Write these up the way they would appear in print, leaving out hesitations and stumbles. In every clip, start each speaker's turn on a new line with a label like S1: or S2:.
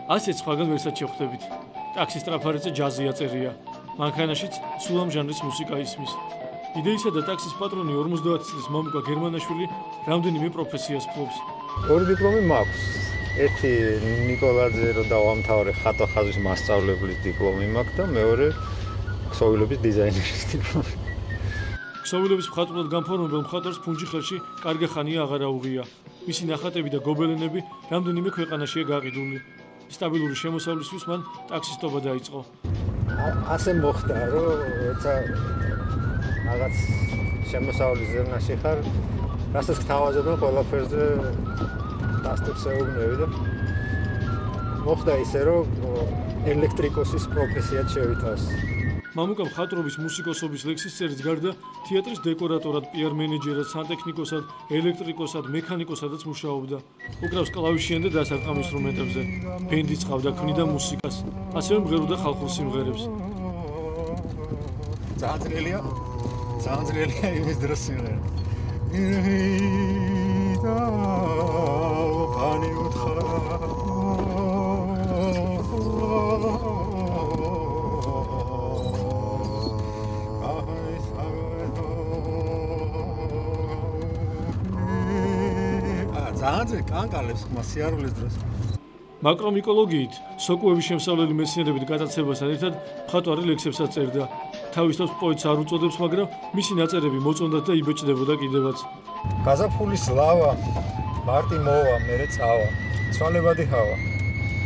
S1: ასეც სხვაგან ვერსად შევხვდებით. ტაქსის ტრაფარეზე ჯაზი აწერია. მანქანაშიც სულ ამ ჟანრის მუსიკა ისმის. იდეისა და ტაქსის პატრონი 50 წლის მამუკა გერმანაშვილი რამდენიმე პროფესიას ფლობს.
S2: ორი დიპლომი მაქვს. ერთი ნიკოლაძე რო დავამთავრე ხატვა-ხაზვის მასწავლებლის დიპლომი მაქვს და მეორე ქსოვილების დიზაინერის დიპლომი.
S1: ქსოვილების მხატვრულად განფორმებელ მხატვარს ფუნჯი ხელში კარგი ხანია აღარ აუღია. მისი ნახატები და გობელენები რამდენიმე ქვეყანაშია გაყიდული. სტაბილური შემოსავლისთვის მან ტაქსისტობა დაიწყო.
S2: ასე მოხდა, რომ ეცა რაღაც შემოსავლის ზემნაში ხარ, რასაც გთავაზობენ ყველაფერზე ტასტებს ეუბნები და მოხდა ისე, რომ ელექტრიკოსის პროფესიად შევიტანს.
S1: მამუკა მხატვრობის მუსიკოსობის ლექსისწერის გარდა თეატრის დეკორატორად, პიარ მენეჯერად, სანტექნიკოსად, ელექტრიკოსად, მექანიკოსადაც მუშაობდა. უკრავს კლავიშიან და დასარტყამ ინსტრუმენტებზე. ბენდიც ყავდა, ქმნიდა მუსიკას. ასევე მღეროდა ხალხურ სიმღერებს.
S2: ძალიან ძლიერია იმის დროს სიმღერა. ძალიან კანკალებს მასიარულის დროს.
S1: მაკრომიკოლოგიით, სოკუების შემსავლელი მეცნიერებით გატაცებასთან ერთად მხატვარი ლექსებსაც წერდა. თავის თავს პოეტს არ უწოდებს, მაგრამ მისი ნაწერები მოწონდათ და იბეჭდებოდა კიდევაც.
S2: გაზაფხულის ლავა, მარტი მოვა, მერე წავა, ცვალებადი ჰავა,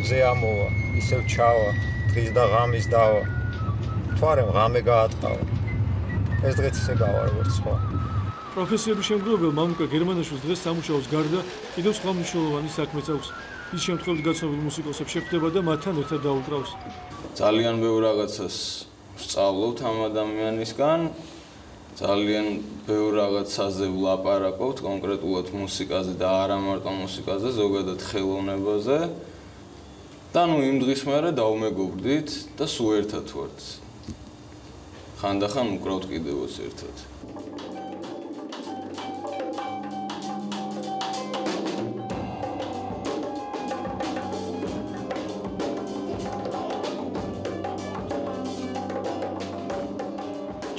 S2: მზე ამოვა, ისევ ჩავა, დღის და ღამის დავა, მთვარემ ღამე გაატყავა. ეს დღეც ისე გავა როგორც სხვა.
S1: პროფესიების შემგროვებელ მამუკა გერმანაშვილს დღეს სამუშაოს გარდა კიდევ სხვა მნიშვნელოვანი საქმეც აქვს. ის შემთხვევით გაცნობილ მუსიკოსებს შეხვდება და მათთან ერთად დაუკრავს.
S3: ძალიან ბევრ რაღაცას ვსწავლობთ ამ ადამიანისგან. ძალიან ბევრ რაღაცაზე ვლაპარაკობთ, კონკრეტულად მუსიკაზე და არა მარტო მუსიკაზე, ზოგადად ხელოვნებაზე. და ნუ იმ დღის მერე დავმეგობრდით და სულ ერთად ვართ. ხანდახან უკრავთ კიდევაც ერთად.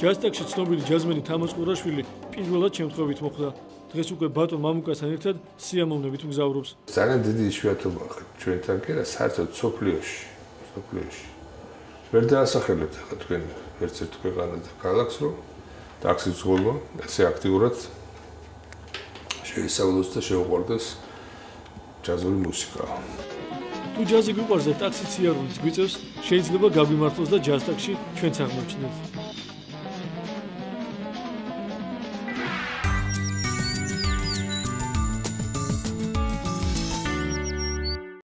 S1: ჯაზტაკში ცნობილი ჯაზმენი თამაზ ყურაშვილი პირველად შემთხვევით მოხვდა. დღეს უკვე ბატონ მამუკასთან ერთად სიამოვნებით მგზავრობს.
S4: ძალიან დიდი იშვიათობა ხარ ჩვენთან კი რა საერთოდ სოფლიოში. ვერ დაასახელებთ ახლა თქვენ ერთ-ერთ ქვეყანას და ქალაქს, რომ ტაქსის ძღოლმა ასე აქტიურად შეისწავლოს და შეუყვარდეს ჯაზური მუსიკა.
S1: თუ ჯაზი გიყვარს და ტაქსიც სიარულიც გვიწევს, შეიძლება გაგვიმართლოს და ჯაზტაკში ჩვენც აღმოჩნდეთ.